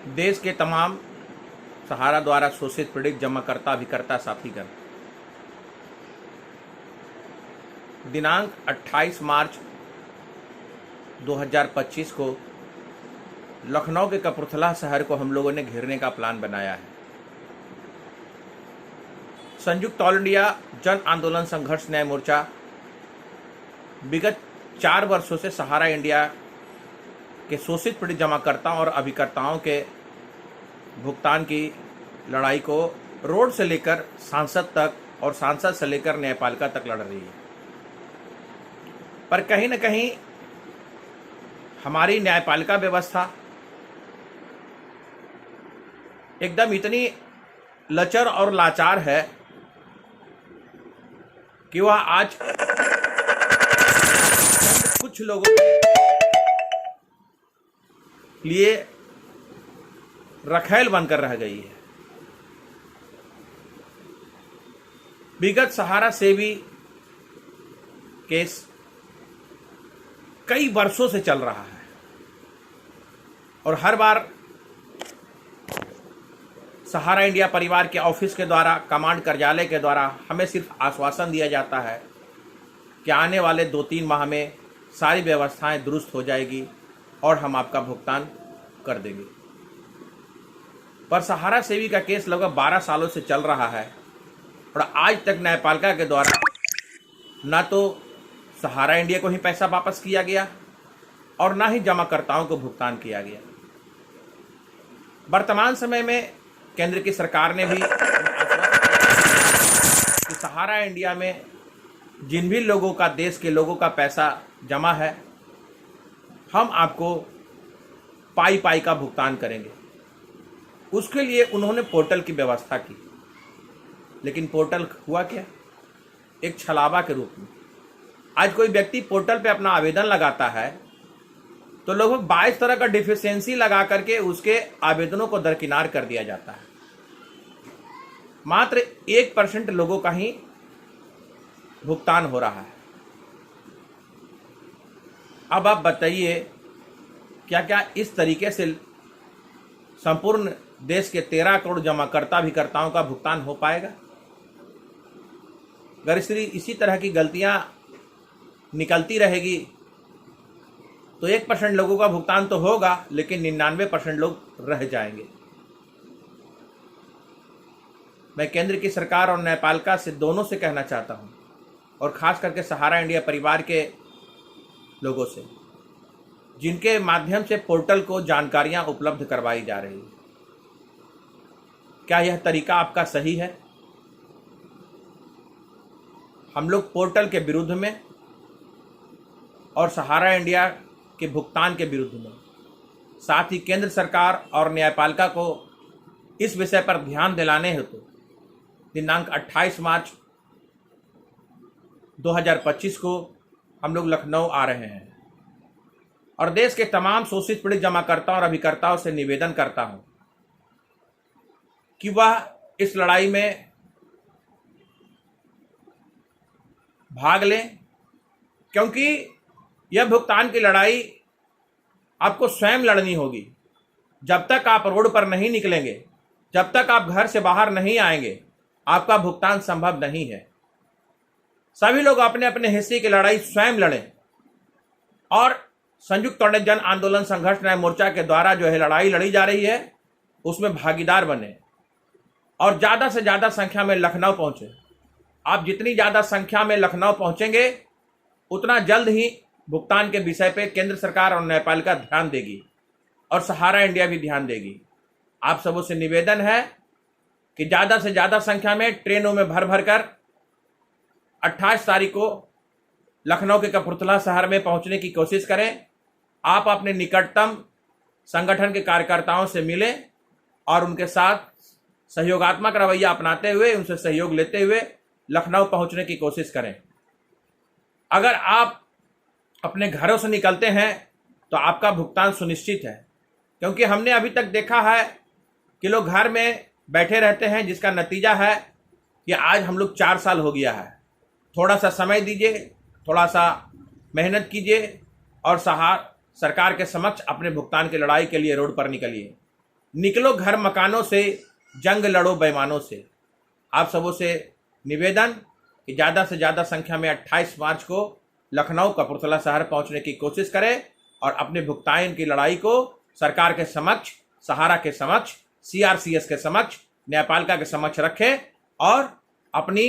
देश के तमाम सहारा द्वारा शोषित पीड़ित जमाकर्ता अभिकर्ता साथीगण, दिनांक 28 मार्च 2025 को लखनऊ के कपूरथला शहर को हम लोगों ने घेरने का प्लान बनाया है। संयुक्त ऑल इंडिया जन आंदोलन संघर्ष न्याय मोर्चा विगत 4 वर्षों से सहारा इंडिया के शोषित पीड़ित जमाकर्ताओं और अभिकर्ताओं के भुगतान की लड़ाई को रोड से लेकर सांसद तक और सांसद से लेकर न्यायपालिका तक लड़ रही है। पर कहीं न कहीं हमारी न्यायपालिका व्यवस्था एकदम इतनी लचर और लाचार है कि वह आज कुछ लोगों के लिए रखैल बनकर रह गई है। विगत सहारा सेवी केस कई वर्षों से चल रहा है और हर बार सहारा इंडिया परिवार के ऑफिस के द्वारा, कमांड कार्यालय के द्वारा हमें सिर्फ आश्वासन दिया जाता है कि आने वाले 2-3 माह में सारी व्यवस्थाएं दुरुस्त हो जाएगी और हम आपका भुगतान कर देंगे। पर सहारा सेवी का केस लगभग 12 सालों से चल रहा है और आज तक न्यायपालिका के द्वारा ना तो सहारा इंडिया को ही पैसा वापस किया गया और ना ही जमाकर्ताओं को भुगतान किया गया। वर्तमान समय में केंद्र की सरकार ने भी कि सहारा इंडिया में जिन भी लोगों का, देश के लोगों का पैसा जमा है, हम आपको पाई पाई का भुगतान करेंगे। उसके लिए उन्होंने पोर्टल की व्यवस्था की, लेकिन पोर्टल हुआ क्या? एक छलावा के रूप में। आज कोई व्यक्ति पोर्टल पे अपना आवेदन लगाता है तो लगभग 22 तरह का डिफिशियंसी लगा करके उसके आवेदनों को दरकिनार कर दिया जाता है। मात्र 1% लोगों का ही भुगतान हो रहा है। अब आप बताइए, क्या क्या इस तरीके से संपूर्ण देश के 13 करोड़ जमाकर्ता अभिकर्ताओं का भुगतान हो पाएगा? अगर इसी तरह की गलतियां निकलती रहेगी तो 1% लोगों का भुगतान तो होगा, लेकिन 99% लोग रह जाएंगे। मैं केंद्र की सरकार और न्यायपालिका से, दोनों से कहना चाहता हूं, और खास करके सहारा इंडिया परिवार के लोगों से, जिनके माध्यम से पोर्टल को जानकारियां उपलब्ध करवाई जा रही है, क्या यह तरीका आपका सही है? हम लोग पोर्टल के विरुद्ध में और सहारा इंडिया के भुगतान के विरुद्ध में, साथ ही केंद्र सरकार और न्यायपालिका को इस विषय पर ध्यान दिलाने हेतु दिनांक 28 मार्च 2025 को हम लोग लखनऊ आ रहे हैं और देश के तमाम शोषित पीड़ित जमाकर्ताओं और अभिकर्ताओं से निवेदन करता हूं कि वह इस लड़ाई में भाग लें, क्योंकि यह भुगतान की लड़ाई आपको स्वयं लड़नी होगी। जब तक आप रोड पर नहीं निकलेंगे, जब तक आप घर से बाहर नहीं आएंगे, आपका भुगतान संभव नहीं है। सभी लोग अपने अपने हिस्से की लड़ाई स्वयं लड़ें और संयुक्त जन आंदोलन संघर्ष न्याय मोर्चा के द्वारा जो है लड़ाई लड़ी जा रही है, उसमें भागीदार बने और ज़्यादा से ज़्यादा संख्या में लखनऊ पहुँचे। आप जितनी ज़्यादा संख्या में लखनऊ पहुँचेंगे, उतना जल्द ही भुगतान के विषय पे केंद्र सरकार और न्यायपालिका ध्यान देगी और सहारा इंडिया भी ध्यान देगी। आप सबों से निवेदन है कि ज़्यादा से ज़्यादा संख्या में ट्रेनों में भर भर कर 28 तारीख को लखनऊ के कपूरथला शहर में पहुंचने की कोशिश करें। आप अपने निकटतम संगठन के कार्यकर्ताओं से मिलें और उनके साथ सहयोगात्मक रवैया अपनाते हुए, उनसे सहयोग लेते हुए लखनऊ पहुंचने की कोशिश करें। अगर आप अपने घरों से निकलते हैं तो आपका भुगतान सुनिश्चित है, क्योंकि हमने अभी तक देखा है कि लोग घर में बैठे रहते हैं, जिसका नतीजा है कि आज हम लोग 4 साल हो गया है। थोड़ा सा समय दीजिए, थोड़ा सा मेहनत कीजिए और सरकार के समक्ष अपने भुगतान की लड़ाई के लिए रोड पर निकलिए। निकलो घर मकानों से, जंग लड़ो बेईमानों से। आप सबों से निवेदन कि ज़्यादा से ज़्यादा संख्या में 28 मार्च को लखनऊ कपूरथला शहर पहुंचने की कोशिश करें और अपने भुगतान की लड़ाई को सरकार के समक्ष, सहारा के समक्ष, CRCS के समक्ष, न्यायपालिका के समक्ष रखें और अपनी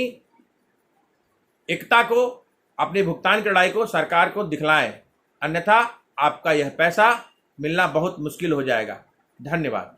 एकता को, अपनी भुगतान की लड़ाई को सरकार को दिखलाएं, अन्यथा आपका यह पैसा मिलना बहुत मुश्किल हो जाएगा। धन्यवाद।